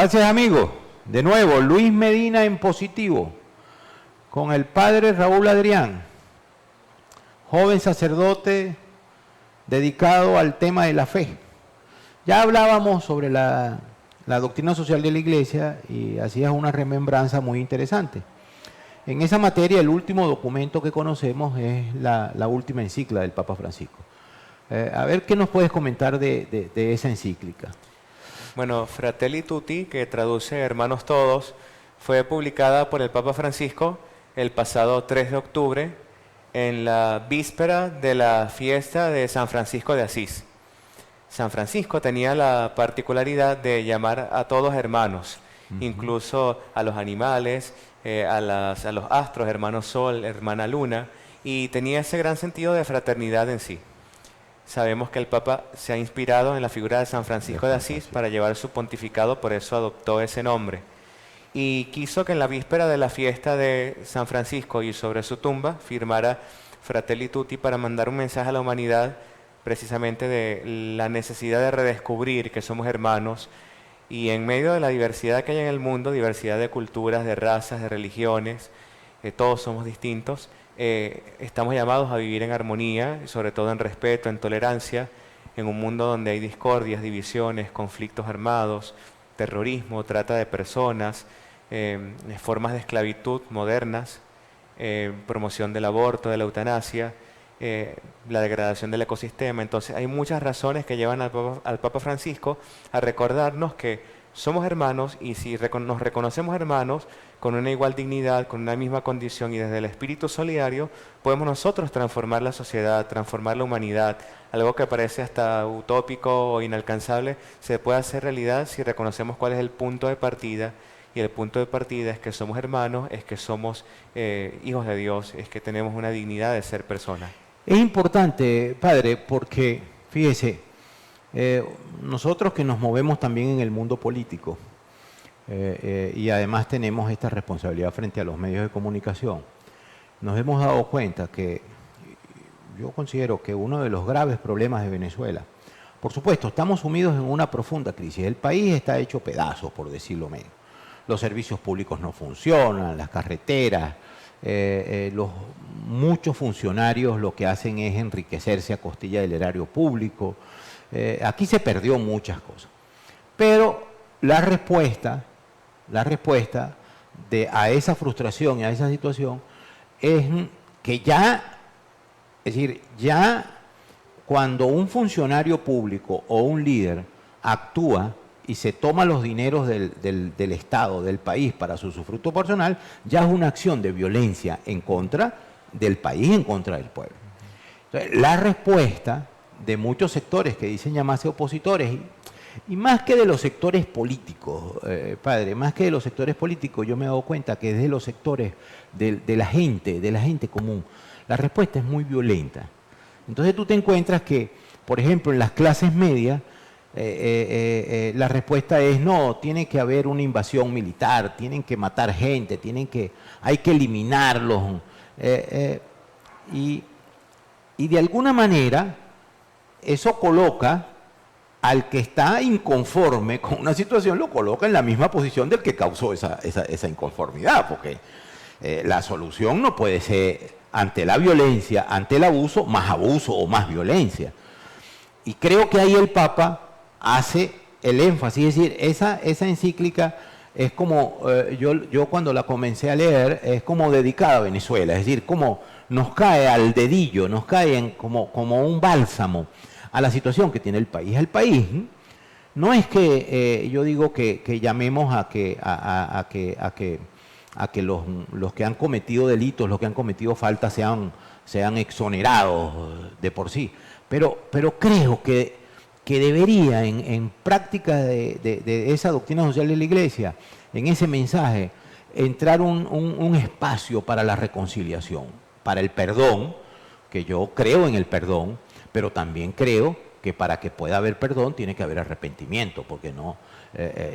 Gracias, amigos. De nuevo, Luis Medina en positivo, con el padre Raúl Adrián, joven sacerdote dedicado al tema de la fe. Ya hablábamos sobre la doctrina social de la Iglesia y hacías una remembranza muy interesante. En esa materia, el último documento que conocemos es la última encíclica del Papa Francisco. A ver, ¿qué nos puedes comentar de esa encíclica? Bueno, Fratelli Tutti, que traduce Hermanos Todos, fue publicada por el Papa Francisco el pasado 3 de octubre, en la víspera de la fiesta de San Francisco de Asís. San Francisco tenía la particularidad de llamar a todos hermanos, incluso a los animales, a los astros, hermano Sol, hermana Luna, y tenía ese gran sentido de fraternidad en sí. Sabemos que el Papa se ha inspirado en la figura de San Francisco de Asís para llevar su pontificado, por eso adoptó ese nombre. Y quiso que en la víspera de la fiesta de San Francisco y sobre su tumba firmara Fratelli Tutti para mandar un mensaje a la humanidad precisamente de la necesidad de redescubrir que somos hermanos y en medio de la diversidad que hay en el mundo, diversidad de culturas, de razas, de religiones, todos somos distintos, estamos llamados a vivir en armonía, y sobre todo en respeto, en tolerancia, en un mundo donde hay discordias, divisiones, conflictos armados, terrorismo, trata de personas, formas de esclavitud modernas, promoción del aborto, de la eutanasia, la degradación del ecosistema. Entonces hay muchas razones que llevan al Papa Francisco a recordarnos que somos hermanos y si nos reconocemos hermanos con una igual dignidad, con una misma condición y desde el espíritu solidario, podemos nosotros transformar la sociedad, transformar la humanidad. Algo que parece hasta utópico o inalcanzable se puede hacer realidad si reconocemos cuál es el punto de partida. Y el punto de partida es que somos hermanos, es que somos hijos de Dios, es que tenemos una dignidad de ser personas. Es importante, padre, porque, fíjese, nosotros que nos movemos también en el mundo político y además tenemos esta responsabilidad frente a los medios de comunicación, nos hemos dado cuenta que yo considero que uno de los graves problemas de Venezuela, por supuesto, estamos sumidos en una profunda crisis, el país está hecho pedazos, por decirlo menos, los servicios públicos no funcionan, las carreteras, muchos funcionarios lo que hacen es enriquecerse a costilla del erario público. Aquí se perdió muchas cosas. Pero la respuesta a esa frustración y a esa situación es que ya cuando un funcionario público o un líder actúa y se toma los dineros del Estado, del país, para su usufructo personal, ya es una acción de violencia en contra del país, en contra del pueblo. Entonces, la respuesta de muchos sectores que dicen llamarse opositores, y más que de los sectores políticos, padre, más que de los sectores políticos, yo me he dado cuenta que desde los sectores de la gente común, la respuesta es muy violenta. Entonces tú te encuentras que, por ejemplo, en las clases medias, la respuesta es no, tiene que haber una invasión militar, tienen que matar gente, hay que eliminarlos. Y de alguna manera eso coloca al que está inconforme con una situación, lo coloca en la misma posición del que causó esa inconformidad, porque la solución no puede ser ante la violencia, ante el abuso o más violencia. Y creo que ahí el Papa hace el énfasis, es decir, esa encíclica es como, yo cuando la comencé a leer, es como dedicada a Venezuela, es decir, como nos cae al dedillo, nos cae como un bálsamo a la situación que tiene el país. El país no es que yo digo que llamemos a que los que han cometido delitos, los que han cometido faltas sean exonerados de por sí, pero creo que debería en práctica de esa doctrina social de la Iglesia, en ese mensaje, entrar un espacio para la reconciliación, para el perdón, que yo creo en el perdón, pero también creo que para que pueda haber perdón tiene que haber arrepentimiento, porque no,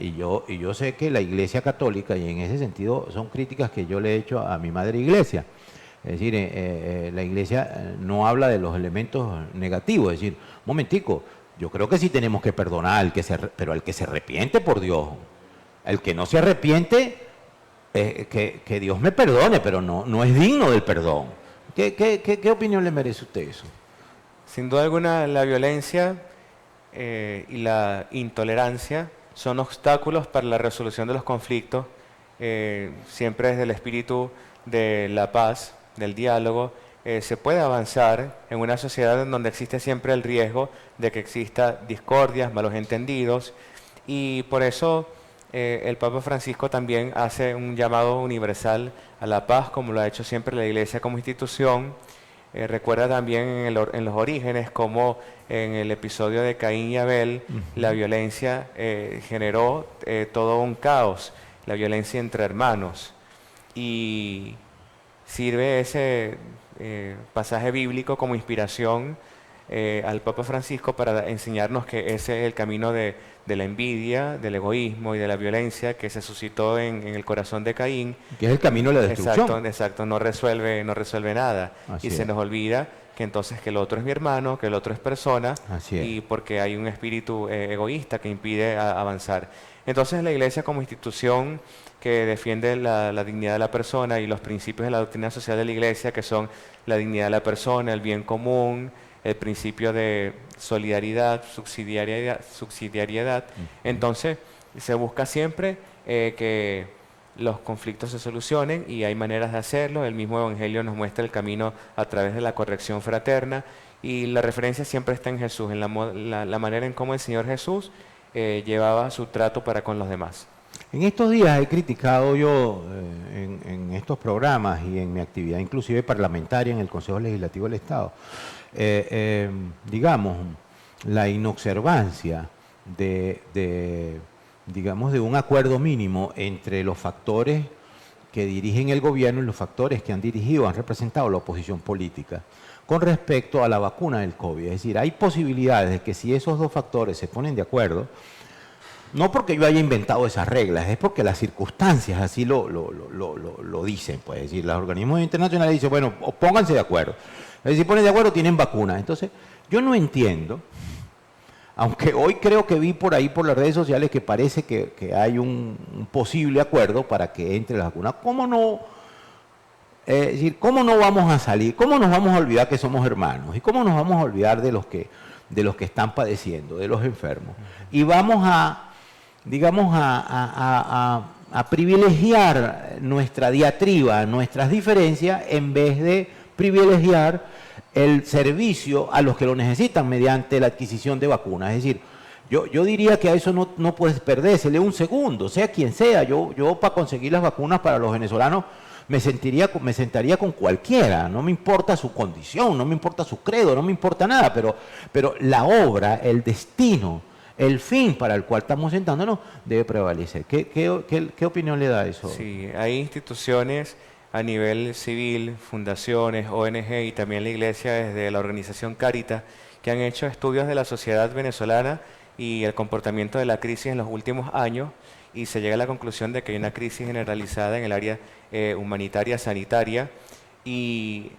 y yo sé que la Iglesia Católica, y en ese sentido son críticas que yo le he hecho a mi madre Iglesia, es decir, la Iglesia no habla de los elementos negativos, es decir, un momentico, yo creo que sí tenemos que perdonar, pero al que se arrepiente, por Dios, El que no se arrepiente, que Dios me perdone, pero no es digno del perdón. ¿Qué opinión le merece a usted eso? Sin duda alguna, la violencia y la intolerancia son obstáculos para la resolución de los conflictos, siempre desde el espíritu de la paz, del diálogo. Se puede avanzar en una sociedad en donde existe siempre el riesgo de que exista discordias, malos entendidos, y por eso el Papa Francisco también hace un llamado universal a la paz, como lo ha hecho siempre la Iglesia como institución. Recuerda también en los orígenes como en el episodio de Caín y Abel, la violencia generó todo un caos, la violencia entre hermanos. Y sirve ese pasaje bíblico como inspiración al Papa Francisco para enseñarnos que ese es el camino de la envidia, del egoísmo y de la violencia que se suscitó en el corazón de Caín. Que es el camino de la destrucción. Exacto, no resuelve nada. Así Y se es. nos olvida que entonces que el otro es mi hermano, que el otro es persona, Así es. y porque hay un espíritu egoísta que impide avanzar. Entonces la Iglesia como institución que defiende la dignidad de la persona y los principios de la doctrina social de la Iglesia, que son la dignidad de la persona, el bien común, el principio de solidaridad, subsidiariedad. Entonces se busca siempre que los conflictos se solucionen y hay maneras de hacerlo. El mismo Evangelio nos muestra el camino a través de la corrección fraterna y la referencia siempre está en Jesús, en la manera en cómo el Señor Jesús llevaba su trato para con los demás. En estos días he criticado yo en estos programas y en mi actividad inclusive parlamentaria en el Consejo Legislativo del Estado, digamos, la inobservancia digamos, de un acuerdo mínimo entre los factores que dirigen el gobierno y los factores que han dirigido, han representado la oposición política con respecto a la vacuna del COVID. Es decir, hay posibilidades de que si esos dos factores se ponen de acuerdo, no porque yo haya inventado esas reglas, es porque las circunstancias así lo dicen. Pues, es decir, los organismos internacionales dicen, bueno, pónganse de acuerdo. Si se ponen de acuerdo, tienen vacuna. Entonces, yo no entiendo, aunque hoy creo que vi por ahí por las redes sociales que parece que hay un posible acuerdo para que entre la vacuna. ¿Cómo no? Es decir, ¿cómo no vamos a salir? ¿Cómo nos vamos a olvidar que somos hermanos? ¿Y cómo nos vamos a olvidar de los que están padeciendo, de los enfermos? Y vamos a privilegiar nuestra diatriba, nuestras diferencias, en vez de privilegiar el servicio a los que lo necesitan mediante la adquisición de vacunas. Es decir, yo diría que a eso no puedes perdérsele un segundo, sea quien sea. Yo para conseguir las vacunas para los venezolanos me sentaría con cualquiera, no me importa su condición, no me importa su credo, no me importa nada, pero la obra, el destino, el fin para el cual estamos sentándonos debe prevalecer. ¿Qué opinión le da eso? Sí, hay instituciones a nivel civil, fundaciones, ONG y también la Iglesia desde la organización Cáritas que han hecho estudios de la sociedad venezolana y el comportamiento de la crisis en los últimos años y se llega a la conclusión de que hay una crisis generalizada en el área humanitaria, sanitaria, y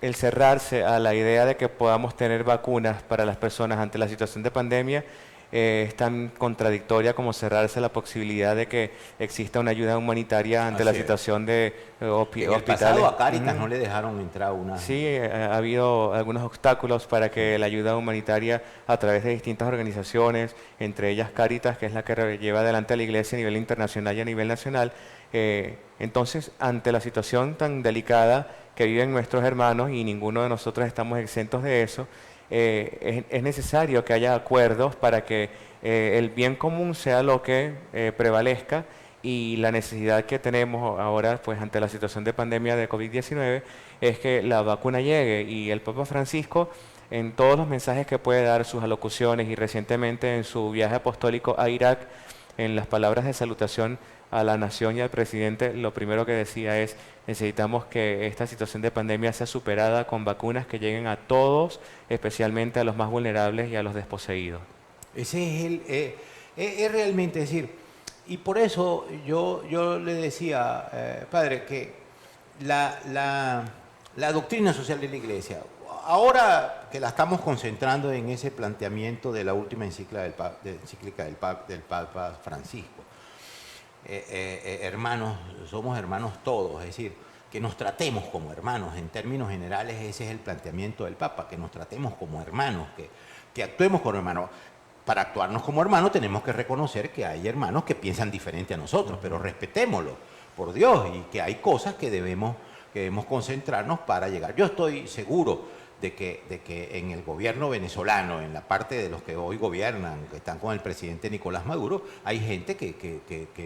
el cerrarse a la idea de que podamos tener vacunas para las personas ante la situación de pandemia es tan contradictoria como cerrarse a la posibilidad de que exista una ayuda humanitaria ante la situación de En el pasado a Cáritas no le dejaron entrar una... Sí, ha habido algunos obstáculos para que la ayuda humanitaria a través de distintas organizaciones, entre ellas Cáritas, que es la que lleva adelante a la Iglesia a nivel internacional y a nivel nacional. Entonces, ante la situación tan delicada que viven nuestros hermanos, y ninguno de nosotros estamos exentos de eso, es necesario que haya acuerdos para que el bien común sea lo que prevalezca, y la necesidad que tenemos ahora, pues ante la situación de pandemia de COVID-19, es que la vacuna llegue. Y el Papa Francisco, en todos los mensajes que puede dar, sus alocuciones y recientemente en su viaje apostólico a Irak, en las palabras de salutación a la nación y al presidente, lo primero que decía es: necesitamos que esta situación de pandemia sea superada con vacunas que lleguen a todos, especialmente a los más vulnerables y a los desposeídos. Ese es realmente, es decir, y por eso yo le decía, padre, que la doctrina social de la Iglesia, ahora que la estamos concentrando en ese planteamiento de la última encíclica del Papa Francisco, hermanos, somos hermanos todos, es decir, que nos tratemos como hermanos. En términos generales, ese es el planteamiento del Papa, que nos tratemos como hermanos, que actuemos como hermanos. Para actuarnos como hermanos tenemos que reconocer que hay hermanos que piensan diferente a nosotros, pero respetémoslo, por Dios, y que hay cosas que debemos concentrarnos para llegar. Yo estoy seguro de que en el gobierno venezolano, en la parte de los que hoy gobiernan, que están con el presidente Nicolás Maduro, hay gente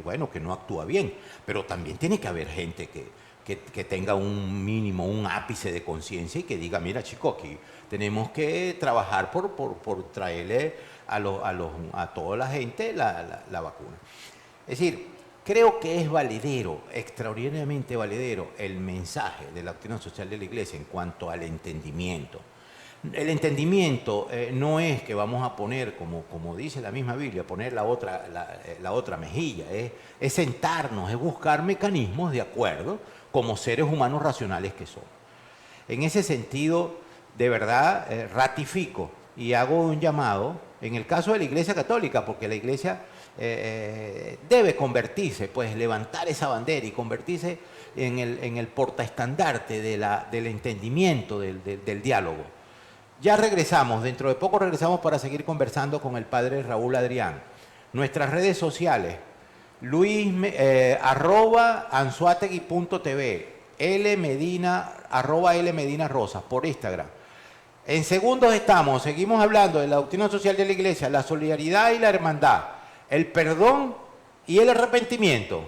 bueno, que no actúa bien, pero también tiene que haber gente que tenga un mínimo, un ápice de conciencia y que diga, mira chicos, aquí tenemos que trabajar por traerle a toda la gente la vacuna. Es decir, creo que es valedero, extraordinariamente valedero, el mensaje de la doctrina social de la Iglesia en cuanto al entendimiento. El entendimiento no es que vamos a poner, como dice la misma Biblia, poner la otra mejilla, es sentarnos, es buscar mecanismos de acuerdo como seres humanos racionales que somos. En ese sentido, de verdad, ratifico y hago un llamado, en el caso de la Iglesia Católica, porque la Iglesia debe convertirse, pues levantar esa bandera y convertirse en el portaestandarte del entendimiento, del diálogo. Ya regresamos, dentro de poco regresamos para seguir conversando con el padre Raúl Adrián. Nuestras redes sociales, @anzuategui.tv, @Lmedina Rosas por Instagram. En segundos seguimos hablando de la doctrina social de la Iglesia, la solidaridad y la hermandad, el perdón y el arrepentimiento.